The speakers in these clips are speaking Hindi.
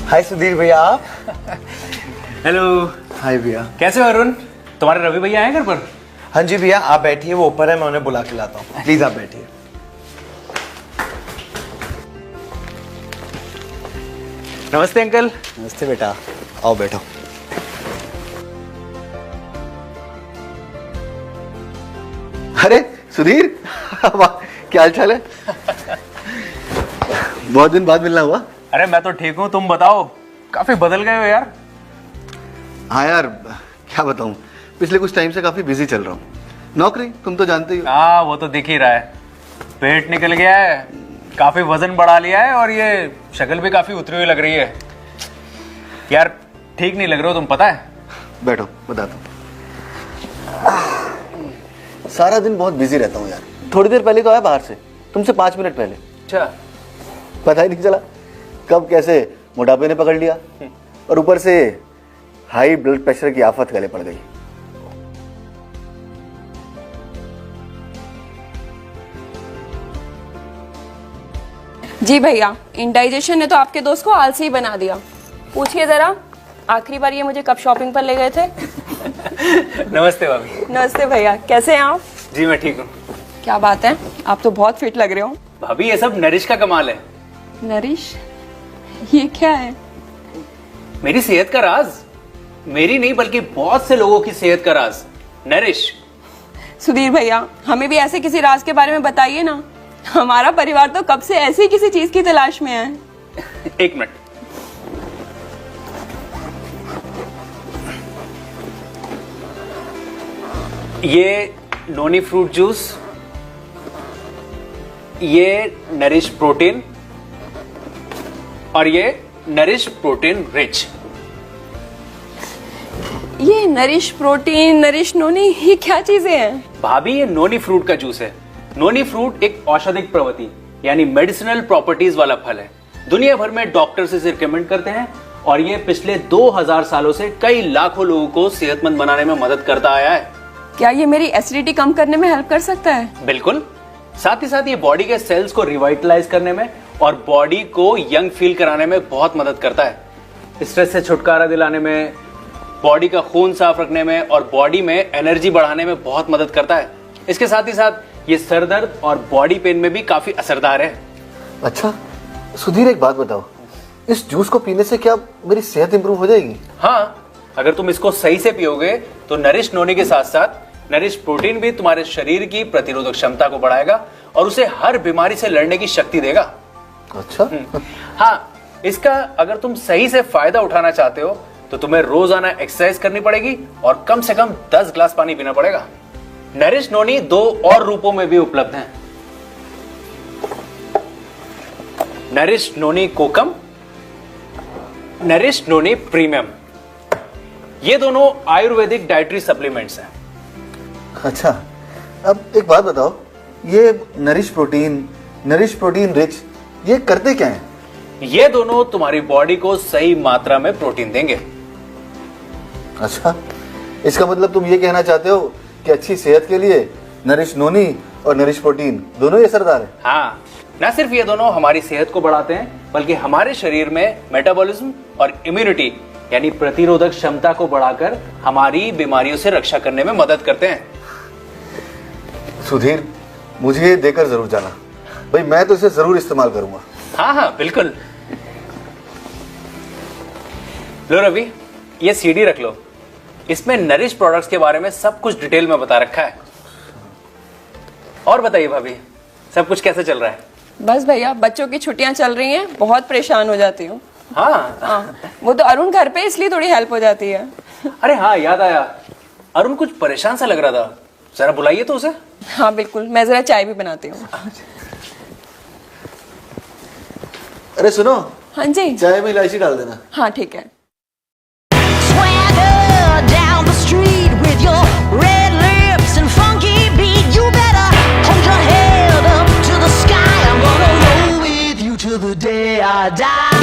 हाय सुधीर भैया आप। हेलो। हाय भैया। कैसे हो अरुण? तुम्हारे रवि भैया आए घर पर? हाँ जी भैया आप बैठिए, वो ऊपर है, मैं उन्हें बुला के लाता हूँ। प्लीज आप बैठिए। नमस्ते अंकल। नमस्ते बेटा, आओ बैठो। अरे सुधीर वाह, क्या हाल चाल है? बहुत दिन बाद मिलना हुआ। अरे मैं तो ठीक हूँ, तुम बताओ, काफी बदल गए हो यार। हाँ यार, क्या बताऊँ, पिछले कुछ टाइम से काफी बिजी चल रहा हूँ। नौकरी तुम तो जानते ही हो। हाँ वो तो दिख ही रहा है, पेट निकल गया है, काफी वजन बढ़ा लिया है और ये शक्ल भी काफी उतरी हुई लग रही है यार। ठीक नहीं लग रहे हो तुम, पता है? बैठो बताता हूँ। सारा दिन बहुत बिजी रहता हूँ यार। थोड़ी देर पहले तो आया बाहर से, तुमसे 5 मिनट पहले। अच्छा। पता ही नहीं चला कब कैसे मोटापे ने पकड़ लिया और ऊपर से हाई ब्लड प्रेशर की आफत गले पड़ गई। जी भैया, इंडाइजेशन ने तो आपके दोस्त को आलसी ही बना दिया। पूछिए जरा, आखिरी बार ये मुझे कब शॉपिंग पर ले गए थे? नमस्ते भाभी। नमस्ते भैया, कैसे हैं आप? जी मैं ठीक हूँ। क्या बात है, आप तो बहुत फिट लग रहे हो। भाभी ये सब नरिश का कमाल है। नरिश? ये क्या है? मेरी सेहत का राज, मेरी नहीं बल्कि बहुत से लोगों की सेहत का राज नरिश। सुधीर भैया, हमें भी ऐसे किसी राज के बारे में बताइए ना। हमारा परिवार तो कब से ऐसी किसी चीज की तलाश में है। एक मिनट। ये नोनी फ्रूट जूस, ये नरिश प्रोटीन और ये नरिश प्रोटीन रिच। ये नरिश प्रोटीन, नरिश नोनी, ये क्या चीजें हैं? भाभी ये नोनी फ्रूट का जूस है। नोनी फ्रूट एक औषधिक प्रवृत्ति यानी मेडिसिनल प्रॉपर्टीज वाला फल है। दुनिया भर में डॉक्टर्स इसे रिकमेंड करते हैं और ये पिछले 2000 सालों से कई लाखों लोगों को सेहतमंद बनाने में मदद करता आया है। क्या ये मेरी एसिडिटी कम करने में हेल्प कर सकता है? बिल्कुल। साथ ही साथ ये बॉडी के सेल्स को रिवाइटलाइज करने में और बॉडी को यंग फील कराने में बहुत मदद करता है। स्ट्रेस से छुटकारा दिलाने में, बॉडी का खून साफ रखने में और बॉडी में एनर्जी बढ़ाने में बहुत मदद करता है। इसके साथ ही साथ ये सर दर्द और बॉडी पेन में भी काफी असरदार है। अच्छा सुधीर, एक बात बताओ, इस जूस को पीने से क्या मेरी सेहत इंप्रूव हो जाएगी? हाँ, अगर तुम इसको सही से पियोगे तो नरिश नोनी के साथ साथ नरिश प्रोटीन भी तुम्हारे शरीर की प्रतिरोधक क्षमता को बढ़ाएगा और उसे हर बीमारी से लड़ने की शक्ति देगा। अच्छा। हाँ, इसका अगर तुम सही से फायदा उठाना चाहते हो तो तुम्हें रोजाना एक्सरसाइज करनी पड़ेगी और कम से कम 10 ग्लास पानी पीना पड़ेगा। नरिश नोनी 2 और रूपों में भी उपलब्ध है। नरिश नोनी कोकम, नरिश नोनी प्रीमियम। ये दोनों आयुर्वेदिक डाइटरी सप्लीमेंट्स हैं। अच्छा, अब एक बात बताओ, ये नरिश प्रोटीन रिच, ये करते क्या हैं? ये दोनों तुम्हारी बॉडी को सही मात्रा में प्रोटीन देंगे। अच्छा, इसका मतलब तुम ये कहना चाहते हो कि अच्छी सेहत के लिए नरिश नोनी और नरिश प्रोटीन दोनों ही असरदार है? हाँ, न सिर्फ ये दोनों हमारी सेहत को बढ़ाते हैं बल्कि हमारे शरीर में मेटाबॉलिज्म और इम्यूनिटी यानी प्रतिरोधक क्षमता को बढ़ाकर हमारी बीमारियों से रक्षा करने में मदद करते हैं। सुधीर, मुझे ये देकर जरूर जाना भाई, मैं तो इसे जरूर इस्तेमाल करूंगा। हाँ हाँ बिल्कुल। लो रवि, ये सीडी रख लो, इसमें नरिश प्रोडक्ट्स के बारे में सब कुछ डिटेल में बता रखा है। और बताइए भाभी, सब कुछ कैसे चल रहा है? बस भैया, बच्चों की छुट्टियां चल रही हैं, बहुत परेशान हो जाती हूँ। हाँ, वो तो अरुण घर पे, इसलिए थोड़ी हेल्प हो जाती है। अरे हाँ याद आया, अरुण कुछ परेशान सा लग रहा था, जरा बुलाइए तो उसे। हाँ बिल्कुल, मैं जरा चाय भी बनाती हूँ। अरे सुनो। हाँ जी। चाय में इलायची डाल देना। हाँ ठीक है। Swagger down the street with your red lips and funky beat. You better hold your head up to the sky. I'm gonna roll with you till the day I die.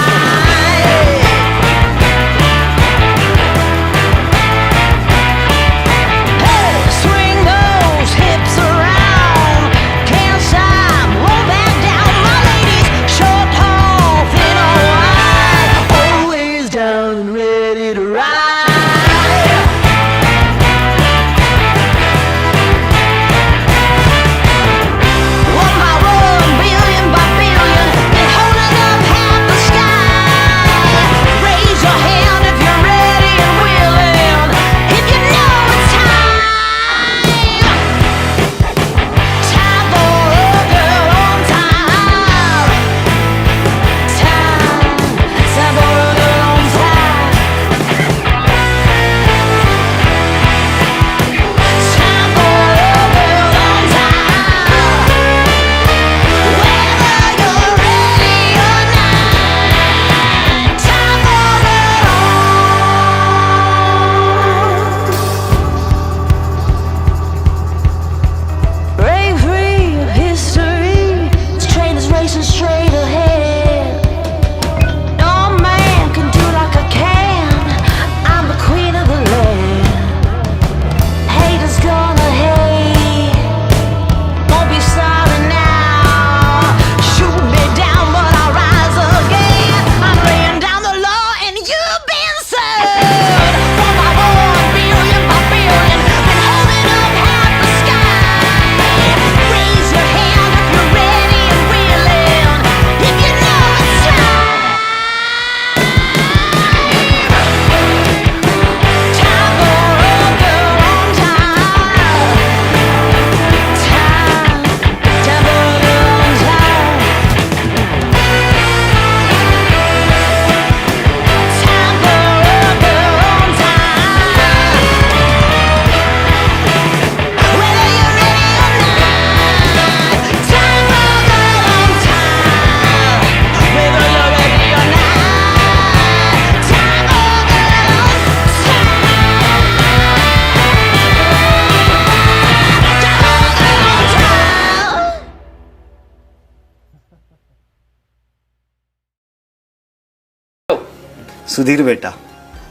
Sudhir बेटा,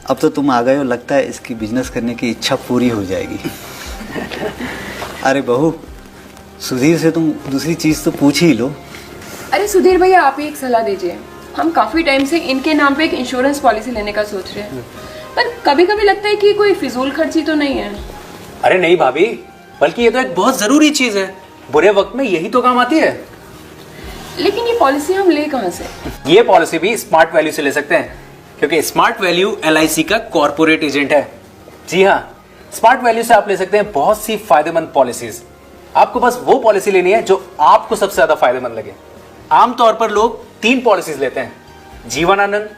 अब तो तुम आ गए हो, लगता है इसकी बिजनेस करने की इच्छा पूरी हो जाएगी। अरे बहू, सुधीर से तुम दूसरी चीज़ तो पूछ ही लो। अरे सुधीर भैया, आप ही एक सलाह दीजिए। हम काफी टाइम से इनके नाम पे एक इंश्योरेंस पॉलिसी लेने का सोच रहे हैं, पर कभी कभी लगता है कि कोई फिजूल खर्ची तो नहीं है। अरे नहीं भाभी, बल्कि ये तो एक बहुत जरूरी चीज है, बुरे वक्त में यही तो काम आती है। लेकिन ये पॉलिसी हम ले कहाँ से? ये पॉलिसी भी स्मार्ट वैल्यू से ले सकते हैं, क्योंकि स्मार्ट वैल्यू LIC का कॉर्पोरेट एजेंट है। जी हाँ, स्मार्ट वैल्यू से आप ले सकते हैं बहुत सी फायदेमंद पॉलिसीज। आपको बस वो पॉलिसी लेनी है जो आपको सबसे ज्यादा फायदेमंद लगे। आमतौर पर लोग 3 पॉलिसीज लेते हैं, जीवन आनंद,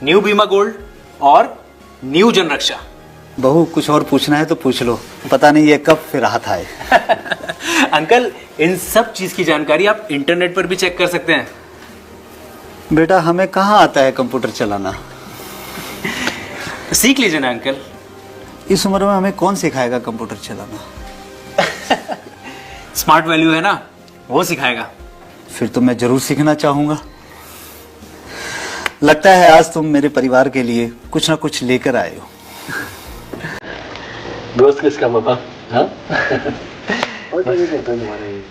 न्यू बीमा गोल्ड और न्यू जन रक्षा। बहू, कुछ और पूछना है तो पूछ लो, पता नहीं ये कब फिर हाथ आए। अंकल, इन सब चीज की जानकारी आप इंटरनेट पर भी चेक कर सकते हैं। बेटा, हमें कहाँ आता है कंप्यूटर चलाना? सीख लीजिए ना अंकल। इस उम्र में हमें कौन सिखाएगा कंप्यूटर चलाना? स्मार्ट वैल्यू है ना, वो सिखाएगा। फिर तो मैं जरूर सीखना चाहूंगा। लगता है आज तुम मेरे परिवार के लिए कुछ ना कुछ लेकर आए हो। दोस्त किसका पापा? हाँ? और क्या करता है तुम्हारा ये?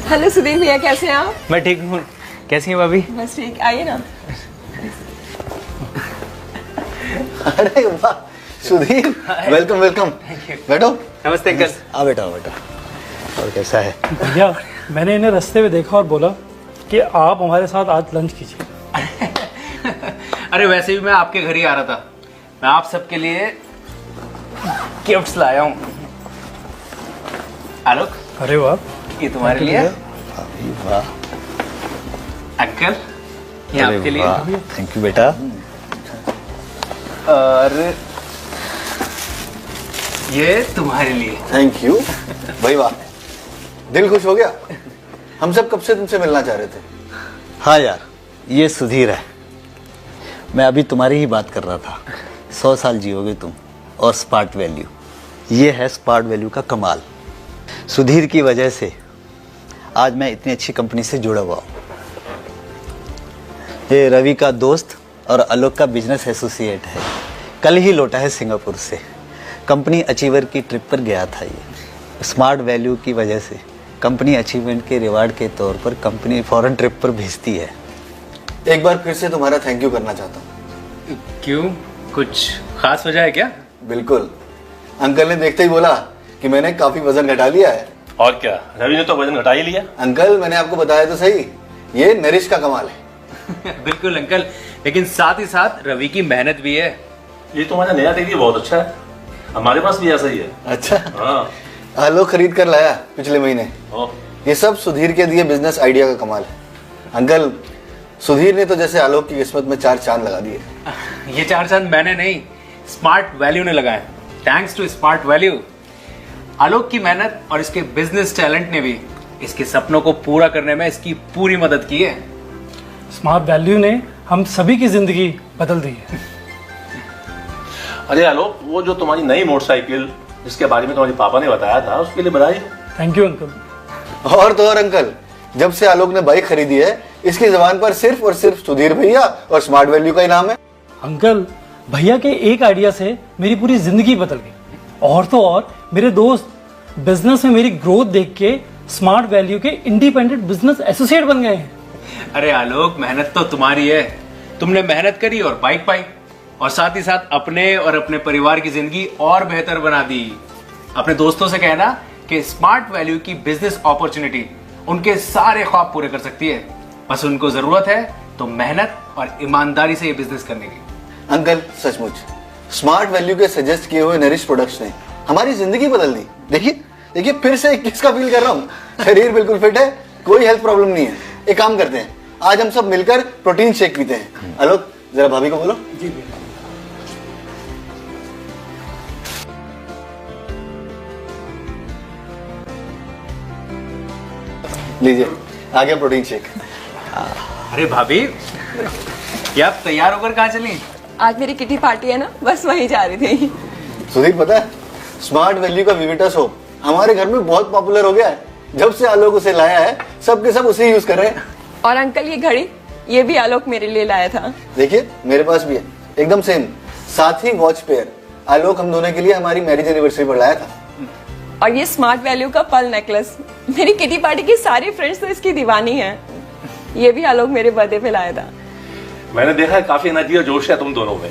हेलो सुधीर भैया, कैसे हैं आप? मैं ठीक हूँ, कैसी हैं भाभी? बस ठीक, आइए ना। अरे वाह सुधीर, वेलकम वेलकम। बैठो। नमस्ते अंकल। आ बेटा, आ बेटा। और कैसा है? भैया, मैंने इन्हें रास्ते में देखा और बोला कि आप हमारे साथ आज लंच कीजिए। अरे वैसे भी मैं आपके घर ही आ रहा था। मैं आप सबके लिए गिफ्ट्स लाया हूँ। आलोक, अरे वाह, ये तुम्हारे लिए। अरे वाह, अंकल, ये आपके लिए। थैंक यू बेटा। और ये तुम्हारे लिए। थैंक यू भाई, वाह, दिल खुश हो गया। हम सब कब से तुमसे मिलना चाह रहे थे। हाँ यार, ये सुधीर है। मैं अभी तुम्हारी ही बात कर रहा था। 100 साल जियोगे तुम। और स्मार्ट वैल्यू, ये है स्मार्ट वैल्यू का कमाल। सुधीर की वजह से आज मैं इतनी अच्छी कंपनी से जुड़ा हुआ हूँ। ये रवि का दोस्त और आलोक का बिजनेस एसोसिएट है। कल ही लौटा है सिंगापुर से। कंपनी अचीवर की ट्रिप पर गया था। ये स्मार्ट वैल्यू की वजह से कंपनी अचीवमेंट के रिवार्ड के तौर पर कंपनी फॉरेन ट्रिप पर भेजती है। एक बार फिर से तुम्हारा थैंक यू करना चाहता हूँ। क्यों, कुछ खास वजह है क्या? बिल्कुल, अंकल ने देखते ही बोला कि मैंने काफी वजन घटा लिया है। और क्या, रवि ने तो वजन घटा ही लिया। अंकल, मैंने आपको बताया तो सही, ये नरिश का कमाल है। बिल्कुल अंकल, लेकिन साथ ही साथ रवि की मेहनत भी है। ये तुम्हारा नया टीवी बहुत अच्छा है, हमारे पास भी ऐसा ही है। अच्छा, हाँ। आलोक खरीद कर लाया पिछले महीने। ओ, ये सब सुधीर के दिए बिजनेस आइडिया का कमाल है। अंकल, सुधीर ने तो जैसे आलोक की किस्मत में 4 चांद लगा दिए। ये 4 चांद मैंने नहीं, स्मार्ट वैल्यू ने लगाए। थैंक्स टू स्मार्ट वैल्यू, आलोक की मेहनत और इसके बिजनेस टैलेंट ने भी इसके सपनों को पूरा करने में इसकी पूरी मदद की है। स्मार्ट वैल्यू ने हम सभी की जिंदगी बदल दी है। अरे आलोक, वो जो तुम्हारी नई मोटरसाइकिल जिसके बारे में तुम्हारे पापा ने बताया था, उसके लिए बधाई। Thank you uncle. और तो और अंकल, जब से आलोक ने बाइक खरीदी है इसकी जबान पर सिर्फ और सिर्फ सुधीर भैया और स्मार्ट वैल्यू का ही नाम है। अंकल, भैया के एक आइडिया से मेरी पूरी जिंदगी बदल गई। और तो और मेरे दोस्त बिजनेस में मेरी ग्रोथ देख के स्मार्ट वैल्यू के इंडिपेंडेंट बिजनेस एसोसिएट बन गए हैं। अरे आलोक, मेहनत तो तुम्हारी है। तुमने मेहनत करी और बाइक पाई, और साथ ही साथ अपने और अपने परिवार की जिंदगी और बेहतर बना दी। अपने दोस्तों से कहना कि स्मार्ट वैल्यू की बिजनेस अपॉर्चुनिटी उनके सारे ख्वाब पूरे कर सकती है। बस उनको जरूरत है तो मेहनत और ईमानदारी से ये बिजनेस करने की। अंकल सचमुच स्मार्ट वैल्यू के सजेस्ट किए हुए नरिश प्रोडक्ट्स ने हमारी जिंदगी बदल दी। देखिए देखिए, फिर से 21 का फील कर रहा हूँ। शरीर बिल्कुल फिट है, कोई हेल्थ प्रॉब्लम नहीं है। एक काम करते हैं, आज हम सब मिलकर प्रोटीन शेक पीते हैं। आलोक, जरा भाभी को बोलो। जी लीजिए, आ गया प्रोटीन शेक। अरे भाभी, क्या आप तैयार होकर कहाँ चली? आज मेरी किटी पार्टी है ना, बस वहीं जा रही थी। सुधीर, पता है स्मार्ट वैल्यू का विविटा सोप हमारे घर में बहुत पॉपुलर हो गया है। जब से आलोक उसे लाया है, सबके सब उसे यूज कर रहे हैं। और अंकल, ये घड़ी ये भी आलोक मेरे लिए लाया था। देखिए, मेरे पास भी है, एकदम सेम। साथ ही वॉच पेयर आलोक हम दोनों के लिए हमारी मैरिज एनिवर्सरी पर लाया था। और ये स्मार्ट वैल्यू का पर्ल नेकलेस, मेरी किटी पार्टी की सारी फ्रेंड्स तो इसकी दीवानी है। ये भी आलोक मेरे बर्थडे पे लाया था। मैंने देखा है काफी एनर्जी और जोश है तुम दोनों में।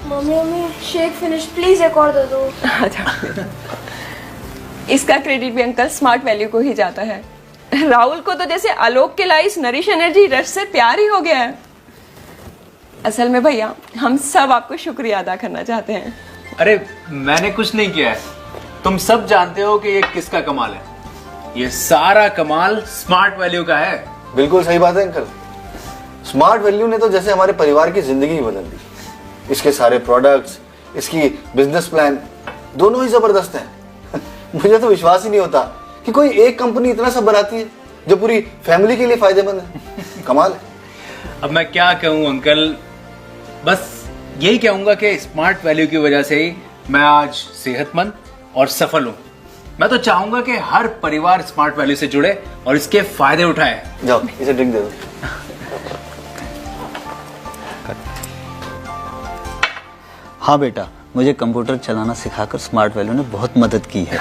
मम्मी शेक फिनिश, प्लीज एक और दे दो। इसका क्रेडिट भी अंकल स्मार्ट वैल्यू को ही जाता है। राहुल को तो जैसे आलोक के लाई इस नरिश एनर्जी रश से प्यार ही हो गया है। असल में भैया, हम सब आपको शुक्रिया अदा करना चाहते हैं। अरे मैंने कुछ नहीं किया है, तुम सब जानते हो कि ये किसका कमाल है। ये सारा कमाल स्मार्ट वैल्यू का है। बिल्कुल सही बात है अंकल। स्मार्ट वैल्यू ने तो जैसे हमारे परिवार की जिंदगी ही बदल दी। इसके सारे प्रोडक्ट्स, इसकी बिजनेस प्लान दोनों ही जबरदस्त हैं। मुझे तो विश्वास ही नहीं होता कि कोई एक कंपनी इतना सब बनाती है जो पूरी फैमिली के लिए फायदेमंद है। कमाल है। अब मैं क्या कहूँ अंकल, बस यही कहूंगा कि स्मार्ट वैल्यू की वजह से ही मैं आज सेहतमंद और सफल हूँ। मैं तो चाहूंगा कि हर परिवार स्मार्ट वैल्यू से जुड़े और इसके फायदे उठाए। जाओ, इसे ड्रिंक दे दो। हाँ बेटा, मुझे कंप्यूटर चलाना सिखाकर स्मार्ट वैल्यू ने बहुत मदद की है।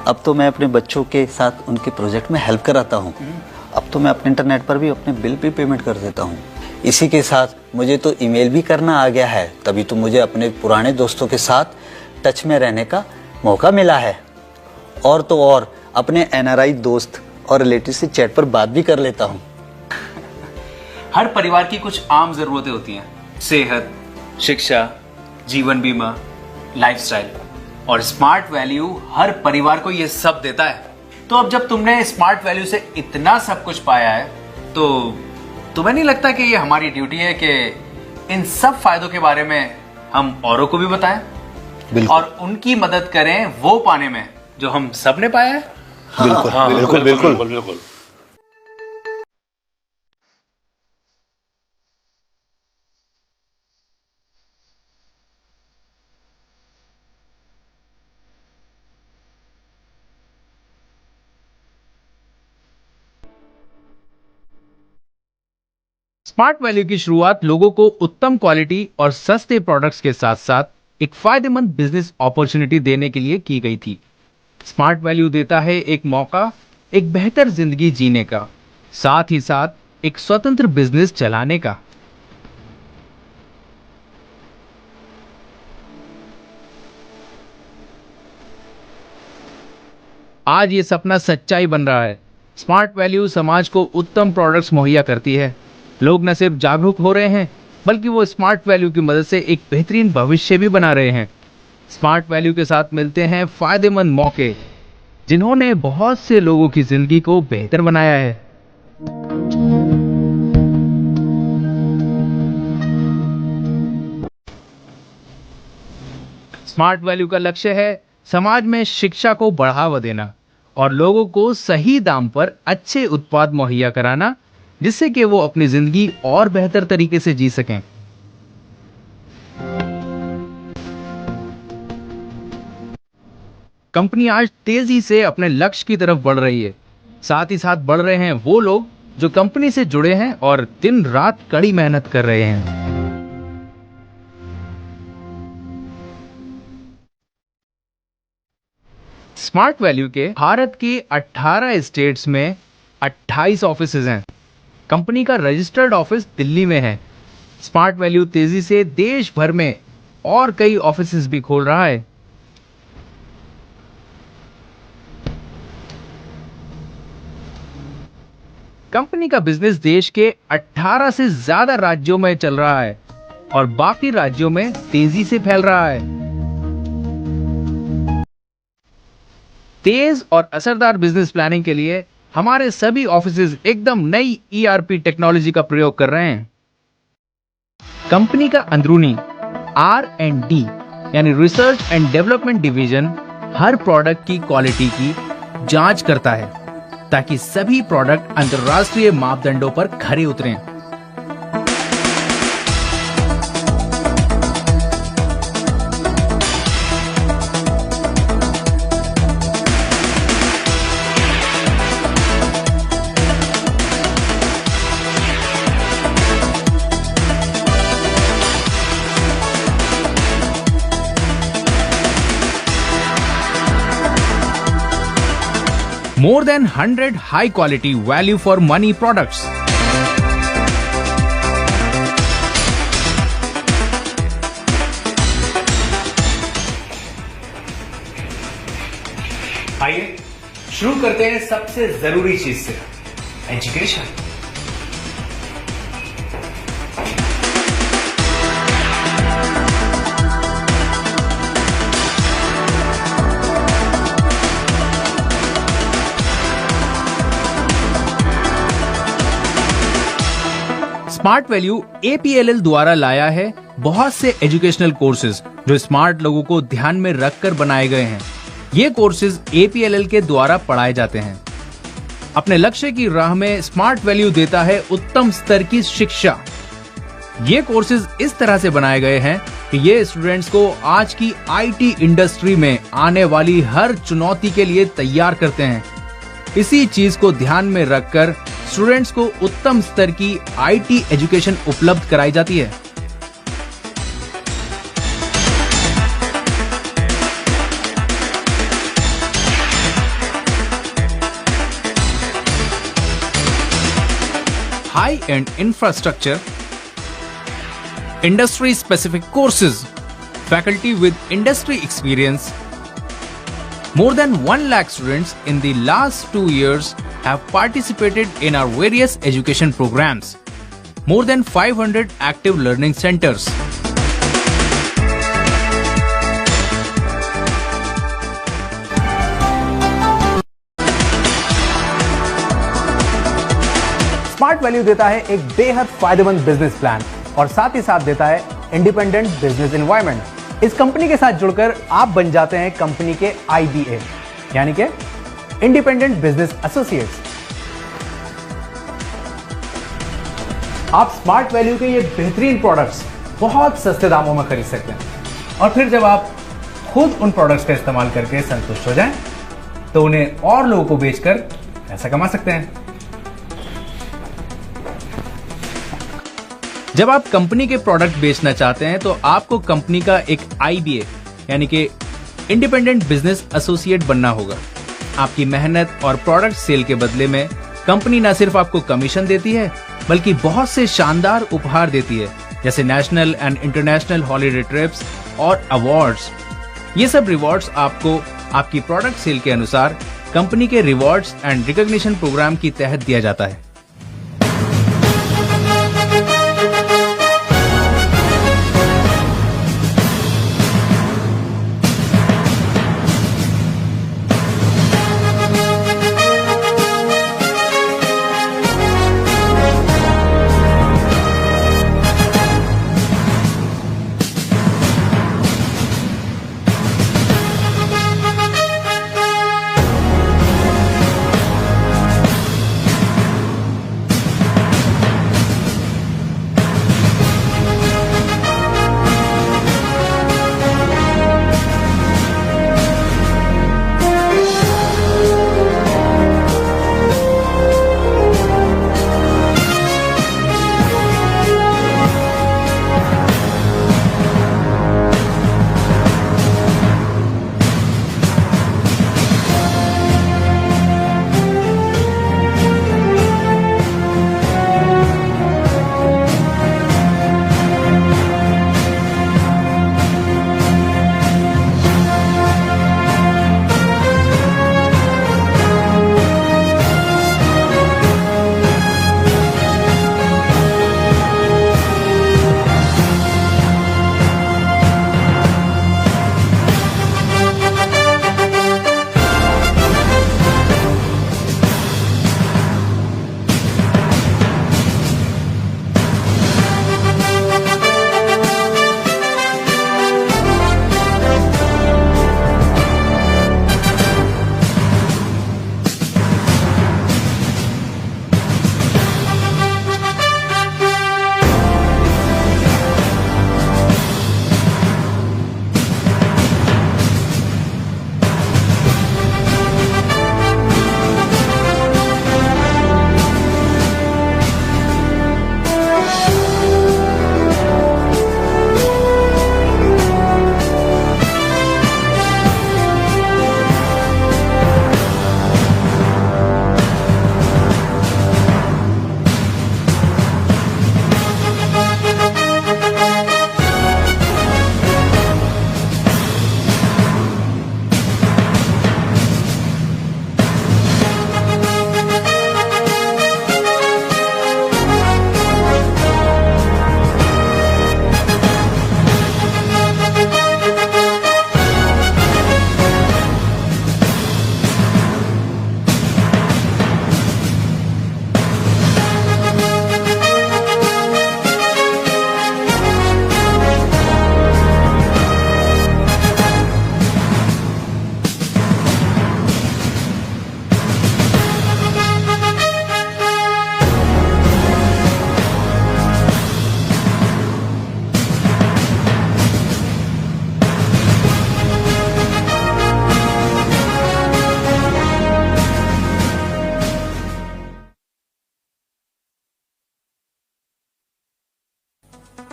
अब तो मैं अपने बच्चों के साथ उनके प्रोजेक्ट में हेल्प कराता हूँ। अब तो मैं अपने इंटरनेट पर भी अपने बिल पे पेमेंट कर देता हूँ। इसी के साथ मुझे तो ईमेल भी करना आ गया है, तभी तो मुझे अपने पुराने दोस्तों के साथ टच में रहने का मौका मिला है। और तो और अपने NRI दोस्त और रिलेटिव से चैट पर बात भी कर लेता हूँ। हर परिवार की कुछ आम जरूरतें होती हैं, सेहत, शिक्षा, जीवन बीमा, लाइफस्टाइल, और स्मार्ट वैल्यू हर परिवार को ये सब देता है। तो अब जब तुमने स्मार्ट वैल्यू से इतना सब कुछ पाया है, तो तुम्हें नहीं लगता कि ये हमारी ड्यूटी है कि इन सब फायदों के बारे में हम औरों को भी बताएं? बिल्कुल। और उनकी मदद करें वो पाने में जो हम सब ने पाया है। बिल्कुल, हाँ, बिल्कुल, बिल्कुल। बिल्कुल। स्मार्ट वैल्यू की शुरुआत लोगों को उत्तम क्वालिटी और सस्ते प्रोडक्ट्स के साथ साथ एक फायदेमंद बिजनेस अपॉर्चुनिटी देने के लिए की गई थी। स्मार्ट वैल्यू देता है एक मौका, एक बेहतर जिंदगी जीने का, साथ ही साथ एक स्वतंत्र बिजनेस चलाने का। आज ये सपना सच्चाई बन रहा है। स्मार्ट वैल्यू समाज को उत्तम प्रोडक्ट्स मुहैया करती है। लोग न सिर्फ जागरूक हो रहे हैं, बल्कि वो स्मार्ट वैल्यू की मदद से एक बेहतरीन भविष्य भी बना रहे हैं। स्मार्ट वैल्यू के साथ मिलते हैं फायदेमंद मौके, जिन्होंने बहुत से लोगों की जिंदगी को बेहतर बनाया है। स्मार्ट वैल्यू का लक्ष्य है समाज में शिक्षा को बढ़ावा देना और लोगों को सही दाम पर अच्छे उत्पाद मुहैया कराना, जिससे कि वो अपनी जिंदगी और बेहतर तरीके से जी सकें। कंपनी आज तेजी से अपने लक्ष्य की तरफ बढ़ रही है। साथ ही साथ बढ़ रहे हैं वो लोग जो कंपनी से जुड़े हैं और दिन रात कड़ी मेहनत कर रहे हैं। स्मार्ट वैल्यू के भारत के 18 स्टेट्स में 28 ऑफिसेज हैं। कंपनी का रजिस्टर्ड ऑफिस दिल्ली में है। स्मार्ट वैल्यू तेजी से देश भर में और कई ऑफिसेज भी खोल रहा है। कंपनी का बिजनेस देश के 18 से ज्यादा राज्यों में चल रहा है और बाकी राज्यों में तेजी से फैल रहा है। तेज और असरदार बिजनेस प्लानिंग के लिए हमारे सभी ऑफिसेज एकदम नई ERP टेक्नोलॉजी का प्रयोग कर रहे हैं। कंपनी का अंदरूनी R&D यानी research and development division her product की क्वालिटी की जांच करता है ताकि सभी प्रोडक्ट अंतर्राष्ट्रीय मापदंडों पर खरे उतरें। More than 100 high quality value for money products. आइए शुरू करते हैं सबसे जरूरी चीज से, एजुकेशन। स्मार्ट वैल्यू APLL द्वारा लाया है बहुत से एजुकेशनल कोर्सेज जो स्मार्ट लोगों को ध्यान में रखकर बनाए गए हैं। ये कोर्सेज APLL के द्वारा पढ़ाए जाते हैं। अपने लक्ष्य की राह में स्मार्ट वैल्यू देता है उत्तम स्तर की शिक्षा। ये कोर्सेज इस तरह से बनाए गए हैं कि ये स्टूडेंट्स को आज की IT इंडस्ट्री में आने वाली हर चुनौती के लिए तैयार करते हैं। इसी चीज को ध्यान में रखकर स्टूडेंट्स को उत्तम स्तर की IT एजुकेशन उपलब्ध कराई जाती है। High and infrastructure, industry specific courses, faculty with industry experience. More than 1 lakh students in the last 2 years have participated in our various education programs. More than 500 active learning centers. Smart value देता है एक बेहद फायदेमंद बिजनेस प्लान और साथ ही साथ देता है इंडिपेंडेंट बिजनेस एनवायरनमेंट। इस कंपनी के साथ जुड़कर आप बन जाते हैं कंपनी के IBA यानी कि इंडिपेंडेंट बिजनेस एसोसिएट्स। आप स्मार्ट वैल्यू के ये बेहतरीन प्रोडक्ट्स बहुत सस्ते दामों में खरीद सकते हैं और फिर जब आप खुद उन प्रोडक्ट्स का इस्तेमाल करके संतुष्ट हो जाएं, तो उन्हें और लोगों को बेचकर पैसा कमा सकते हैं। जब आप कंपनी के प्रोडक्ट बेचना चाहते हैं तो आपको कंपनी का एक IBA यानी कि इंडिपेंडेंट बिजनेस एसोसिएट बनना होगा। आपकी मेहनत और प्रोडक्ट सेल के बदले में कंपनी न सिर्फ आपको कमीशन देती है बल्कि बहुत से शानदार उपहार देती है, जैसे national and international holiday trips और अवार्ड्स। ये सब रिवॉर्ड्स आपको आपकी प्रोडक्ट सेल के अनुसार कंपनी के रिवॉर्ड्स एंड रिकॉग्निशन प्रोग्राम की तहत दिया जाता है।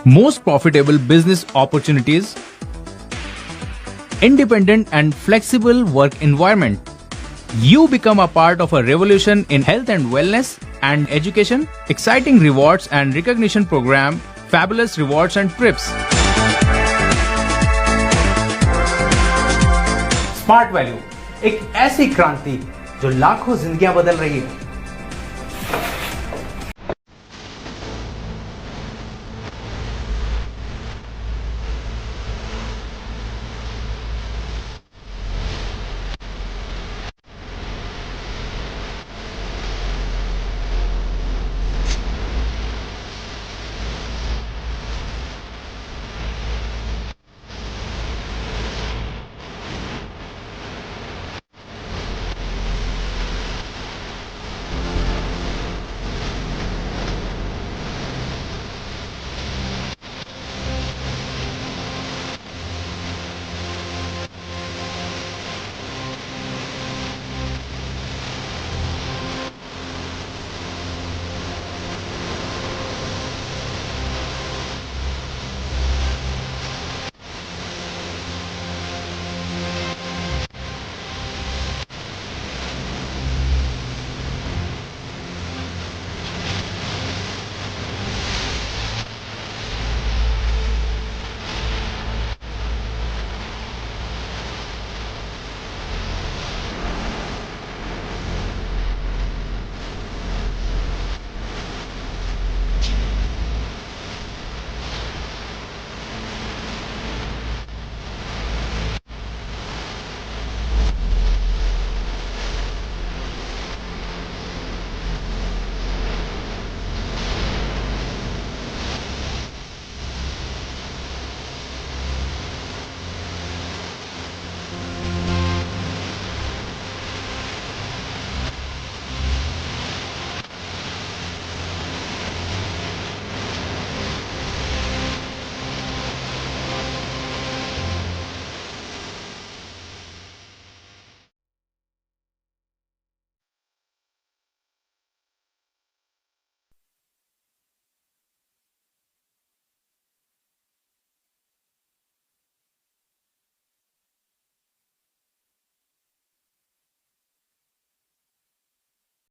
most profitable business opportunities, independent and flexible work environment. You become a part of a revolution in health and wellness and education, exciting rewards and recognition program, fabulous rewards and trips. Smart value एक ऐसी क्रांति जो लाखों जिंदगियां बदल रही है।